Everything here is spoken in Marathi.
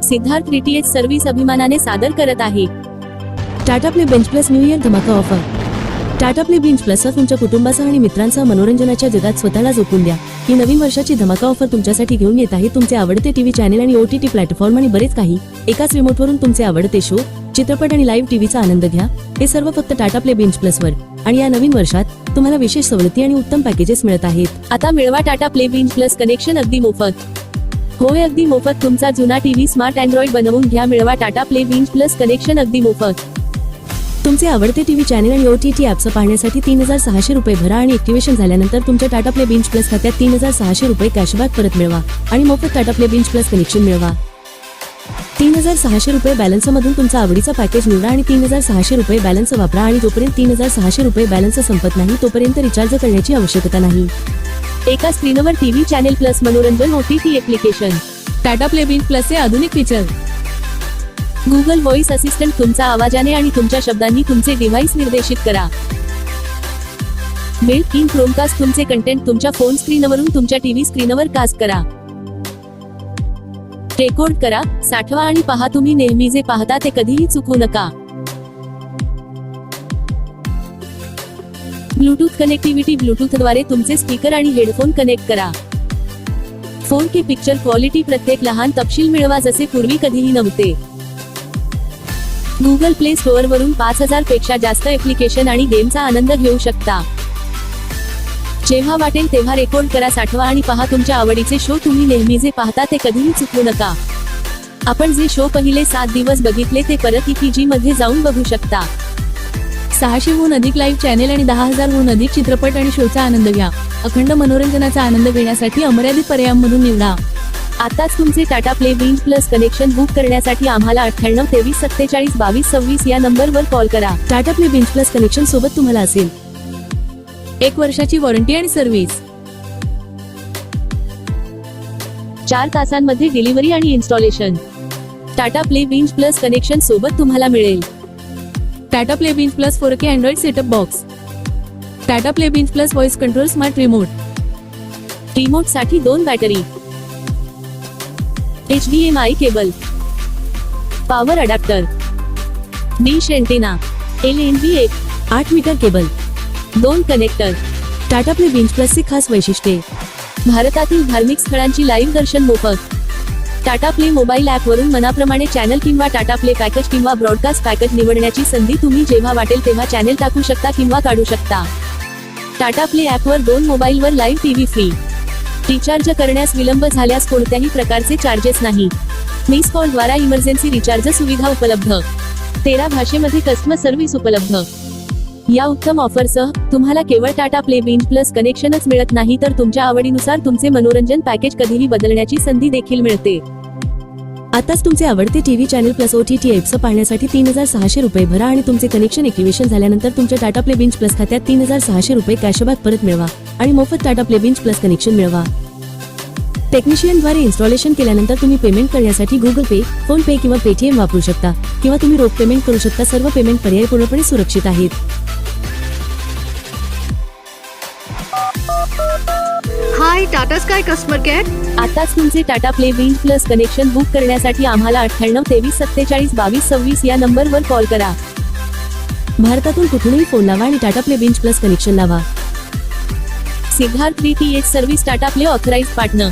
सिद्धार्थ रिटीएच सर्व्हिस अभिमानाने सादर करत आहे Tata Play Binge plus new year धमाका offer. Tata Play Binge plus तुमच्या कुटुंबासह आणि मित्रांसह मनोरंजनाच्या जगात स्वतःला झोकून द्या। ही नवीन वर्षाची धमाका ऑफर तुमच्यासाठी घेऊन येत आहे तुमचे आवडते टीव्ही चॅनेल आणि OTT प्लॅटफॉर्म आणि बरेच काही एकाच रिमोटवरून तुमचे आवडते शो, चित्रपट आणि लाईव्ह टीव्हीचा आनंद घ्या। हे सर्व फक्त टाटा प्ले बेंच प्लस वर आणि या नवीन वर्षात तुम्हाला विशेष सवलती आणि उत्तम पॅकेजेस मिळत आहेत। आता मिळवा Tata Play Binge plus connection अगदी मोफत। होय, अगदी मोफत। तुमचा जुना टीव्ही स्मार्ट अँड्रॉइड बनवून घ्या। मिळवा Tata Play Binge plus connection अगदी मोफत। तुमचे आवडते टीव्ही चॅनेल आणि OTT ॲप्स पाहण्यासाठी 3600 रुपये भरा आणि ऍक्टिव्हेशन झाल्यानंतर तुमच्या टाटा प्ले बेंच प्लस खात्यात 3600 रुपये कॅशबॅक परत मिळवा आणि मोफत Tata Play Binge plus connection मिळवा। 3600 रुपये बॅलन्स मधून तुमचा आवडीचा पॅकेज निवडा आणि 3600 रुपये बॅलन्स वापरा आणि जोपर्यंत 3600 रुपये बॅलन्स संपत नाही तोपर्यंत रिचार्ज करण्याची आवश्यकता नाही। एका स्क्रीनवर टीव्ही चॅनेल प्लस मनोरंजन OTT application. Tata Play Binge प्लसचे आधुनिक फीचर। गुगल व्हॉइस असिस्टंट तुमचा आवाजाने आणि तुमच्या शब्दांनी तुमचे डिव्हाइस निर्देशित करा। बिल्ट इन क्रोमकास्ट तुमचे कंटेंट तुमच्या फोन स्क्रीनवरून तुमच्या टीव्ही स्क्रीनवर कास्ट करा। रेकॉर्ड करा, साठवा आणि पहा। तुम्ही नेहमी जे पाहता ते कधीही चुकवू नका। ब्लूटूथ कनेक्टिव्हिटी ब्लूटूथद्वारे तुमचे स्पीकर आणि हेडफोन कनेक्ट करा। 4K पिक्चर क्वालिटी प्रत्येक लहान तपशील मिळवा जसे पूर्वी कधीही नव्हते। गुगल प्ले स्टोअर वरून 5000 पेक्षा जास्त ऍप्लिकेशन आणि गेमचा आनंद घेऊ शकता। जेव्हा वाटेल तेव्हा रेकॉर्ड करा, साठवा आणि पहा तुमच्या आवडीचे शो। तुम्ही नेहमी जे पाहता ते कधीही चुकवू नका। आपण जे शो पहिले 7 दिवस बघितले ते परत EPG मध्ये जाऊन बघू शकता। 600 हून अधिक लाईव्ह चॅनेल आणि 10,000 हून अधिक चित्रपट आणि शोचा आनंद घ्या। अखंड मनोरंजनाचा आनंद घेण्यासाठी अमर्यादित पर्यायांमधून निवडा। आताच तुमचे Tata Play Binge plus connection book करण्यासाठी आम्हाला 98 23 47 22 26 या नंबरवर कॉल करा। Tata Play Binge plus connection सोबत तुम्हाला असेल 1 वर्षाची वॉरंटी आणि सर्व्हिस, 4 तासांमध्ये डिलिव्हरी आणि installation. Tata Play Binge plus connection सोबत तुम्हाला मिळेल Tata Play Binge plus 4K Android setup box, Tata Play Binge plus voice control smart remote साठी 2 battery, HDMI cable, power adapter, dish antenna, LNB 8 metre cable, 2 connector. Tata Play Binge प्लसची खास वैशिष्ट्ये। भारतातील धार्मिक स्थळांची लाईव्ह दर्शन मोफत। टाटा प्ले मोबाईल ऍप वरून मनाप्रमाणे चॅनल किंवा टाटा प्ले पॅकेज किंवा ब्रॉडकास्ट पॅकेज निवडण्याची संधी। तुम्ही जेव्हा वाटेल तेव्हा चॅनल टाकू शकता किंवा काढू शकता। टाटा प्ले ऍप वर 2 मोबाईलवर लाईव्ह टीव्ही फ्री। रिचार्ज करण्यास विलंब झाल्यास कोणत्याही प्रकारचे चार्जेस नाही। मिस कॉल द्वारा इमर्जन्सी रिचार्ज सुविधा उपलब्ध। 13 भाषेमध्ये कस्टमर सर्व्हिस उपलब्ध। या उत्तम ऑफरसह तुम्हाला केवळ टाटा प्ले बेंच प्लस कनेक्शनच मिळत नाही तर तुमच्या आवडीनुसार तुमचे मनोरंजन पॅकेज कधीही बदलण्याची संधी देखील मिळते। आताच तुमचे आवडते TV channel plus OTT apps पाहण्यासाठी 3600 रुपये भरा आणि तुमचे कनेक्शन ऍक्टिव्हेशन झाल्यानंतर तुमच्या टाटा प्ले बेंच प्लस खात्यात 3600 रुपये कॅशबॅक परत मिळवा आणि मोफत Tata Play Binge plus connection मिळवा। टेक्निशियनद्वारे इन्स्टॉलेशन केल्यानंतर तुम्ही पेमेंट करण्यासाठी गुगल पे, फोन पे किंवा पेटीएम वापरू शकता किंवा तुम्ही रोख पेमेंट करू शकता। सर्व पेमेंट पर्याय पूर्णपणे सुरक्षित आहेत। हाय टाटा स्काय कस्टमर केअर। आताच तुमचे Tata Play Binge plus connection book करण्यासाठी आम्हाला 98 23 47 22 26 या नंबरवर कॉल करा। भारतातून कुठूनही फोन लावा आणि Tata Play Binge plus connection लावा। सिद्धार्थ रिटीएच service Tata Play authorised partner.